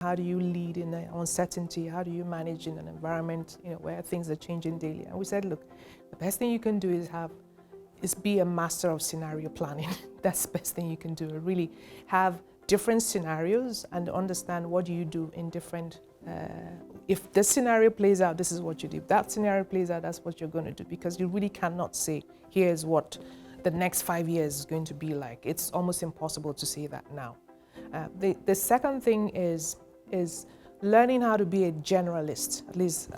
How do you lead in uncertainty? How do you manage in an environment, where things are changing daily? And we said, look, the best thing you can do is be a master of scenario planning. That's the best thing you can do. Really have different scenarios and understand what do you do in different. If this scenario plays out, this is what you do. If that scenario plays out, that's what you're going to do, because you really cannot say, here's what the next 5 years is going to be like. It's almost impossible to say that now. The second thing is learning how to be a generalist. At least,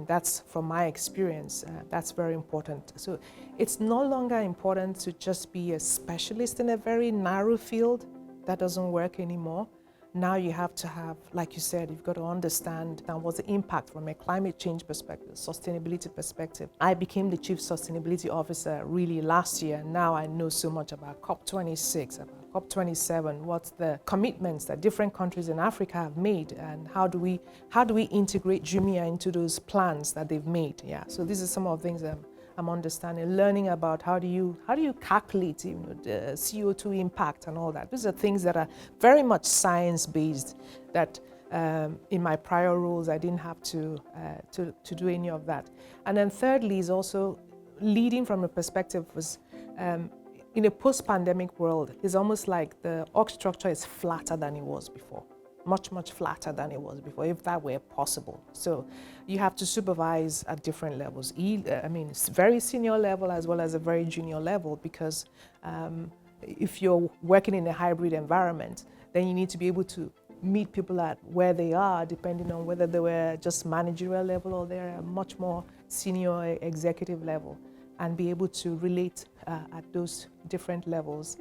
that's from my experience. That's very important. So it's no longer important to just be a specialist in a very narrow field. That doesn't work anymore. Now you have to have, like you said, you've got to understand what's the impact from a climate change perspective, sustainability perspective. I became the Chief Sustainability Officer really last year. Now I know so much about COP26, about COP27, what's the commitments that different countries in Africa have made, and how do we integrate Jumia into those plans that they've made. Yeah, so these are some of the things I'm understanding, learning about how do you calculate the CO2 impact and all that. These are things that are very much science-based that in my prior roles I didn't have to do any of that. And then thirdly is also leading from a perspective was in a post-pandemic world, it's almost like the org structure is flatter than it was before. Much flatter than it was before, if that were possible. So you have to supervise at different levels. It's very senior level as well as a very junior level, because if you're working in a hybrid environment, then you need to be able to meet people at where they are, depending on whether they were just managerial level or they're a much more senior executive level, and be able to relate at those different levels.